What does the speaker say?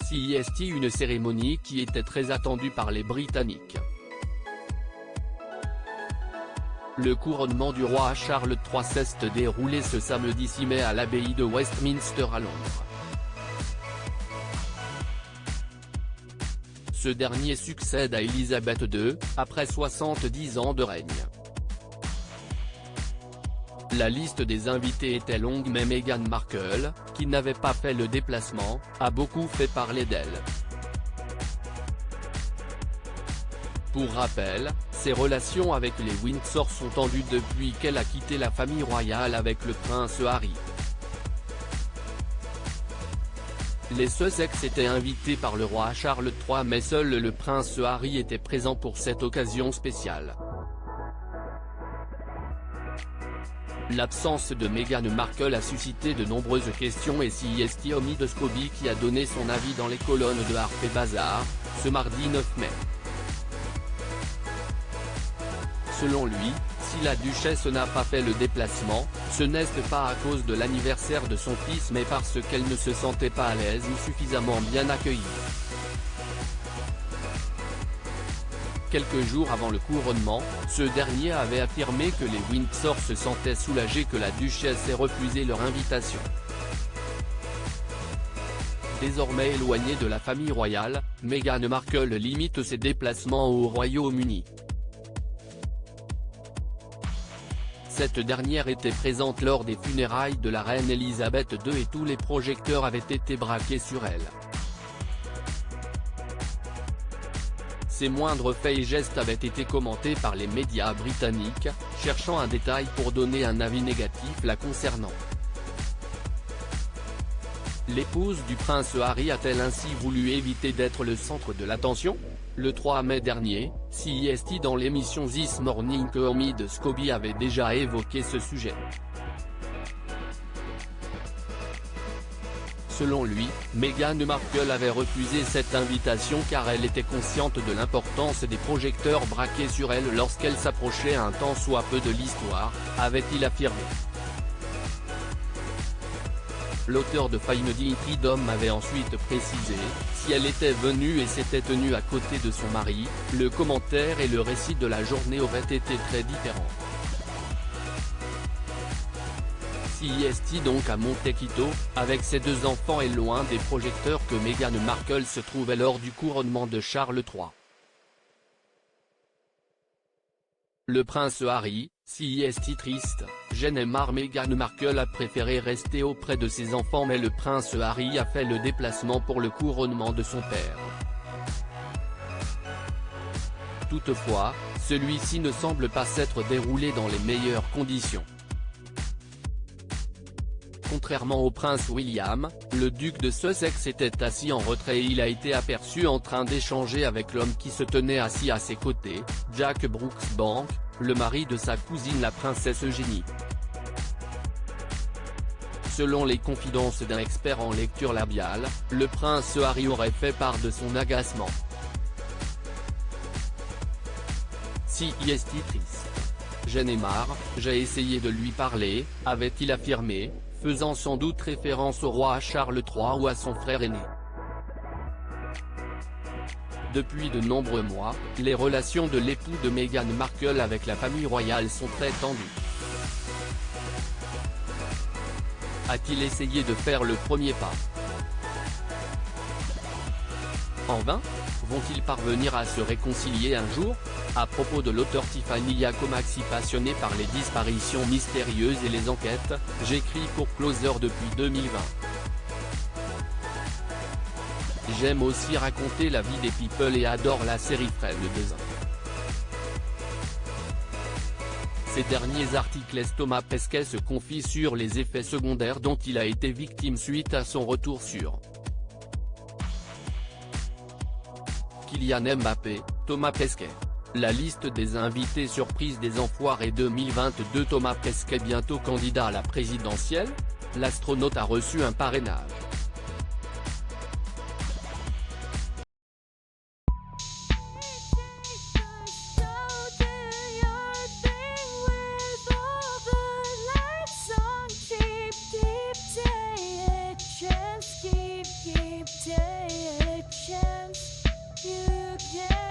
CEST, une cérémonie qui était très attendue par les Britanniques. Le couronnement du roi Charles III s'est déroulé ce samedi 6 mai à l'abbaye de Westminster à Londres. Ce dernier succède à Élisabeth II, après 70 ans de règne. La liste des invités était longue, mais Meghan Markle, qui n'avait pas fait le déplacement, a beaucoup fait parler d'elle. Pour rappel, ses relations avec les Windsor sont tendues depuis qu'elle a quitté la famille royale avec le prince Harry. Les Sussex étaient invités par le roi Charles III, mais seul le prince Harry était présent pour cette occasion spéciale. L'absence de Meghan Markle a suscité de nombreuses questions, et CEST omis de Scobie, qui a donné son avis dans les colonnes de Harper's Bazaar, ce mardi 9 mai. Selon lui, si la duchesse n'a pas fait le déplacement, ce n'est pas à cause de l'anniversaire de son fils, mais parce qu'elle ne se sentait pas à l'aise ou suffisamment bien accueillie. Quelques jours avant le couronnement, ce dernier avait affirmé que les Windsor se sentaient soulagés que la duchesse ait refusé leur invitation. Désormais éloignée de la famille royale, Meghan Markle limite ses déplacements au Royaume-Uni. Cette dernière était présente lors des funérailles de la reine Elisabeth II et tous les projecteurs avaient été braqués sur elle. Ses moindres faits et gestes avaient été commentés par les médias britanniques, cherchant un détail pour donner un avis négatif la concernant. L'épouse du prince Harry a-t-elle ainsi voulu éviter d'être le centre de l'attention? Le 3 mai dernier, CEST dans l'émission This Morning Show de Scobie avait déjà évoqué ce sujet. Selon lui, Meghan Markle avait refusé cette invitation car elle était consciente de l'importance des projecteurs braqués sur elle lorsqu'elle s'approchait un tant soit peu de l'histoire, avait-il affirmé. L'auteur de Finding Freedom avait ensuite précisé, si elle était venue et s'était tenue à côté de son mari, le commentaire et le récit de la journée auraient été très différents. CEST donc à Montecito, avec ses deux enfants et loin des projecteurs que Meghan Markle se trouvait lors du couronnement de Charles III. Le prince Harry, CEST triste, gêné marre. Meghan Markle a préféré rester auprès de ses enfants, mais le prince Harry a fait le déplacement pour le couronnement de son père. Toutefois, celui-ci ne semble pas s'être déroulé dans les meilleures conditions. Contrairement au prince William, le duc de Sussex était assis en retrait et il a été aperçu en train d'échanger avec l'homme qui se tenait assis à ses côtés, Jack Brooksbank, le mari de sa cousine la princesse Eugénie. Selon les confidences d'un expert en lecture labiale, le prince Harry aurait fait part de son agacement. CEST triste. J'en ai marre, j'ai essayé de lui parler, avait-il affirmé, faisant sans doute référence au roi Charles III ou à son frère aîné. Depuis de nombreux mois, les relations de l'époux de Meghan Markle avec la famille royale sont très tendues. A-t-il essayé de faire le premier pas? En vain? Vont-ils parvenir à se réconcilier un jour? À propos de l'auteur Tiffany Yacomaxi, passionnée par les disparitions mystérieuses et les enquêtes, j'écris pour Closer depuis 2020. J'aime aussi raconter la vie des people et adore la série Friends. Ces derniers articles laissent Thomas Pesquet se confie sur les effets secondaires dont il a été victime suite à son retour sur Kylian Mbappé, Thomas Pesquet. La liste des invités surprises des Enfoirés 2022. Thomas Pesquet bientôt candidat à la présidentielle? L'astronaute a reçu un parrainage. Keep Yeah.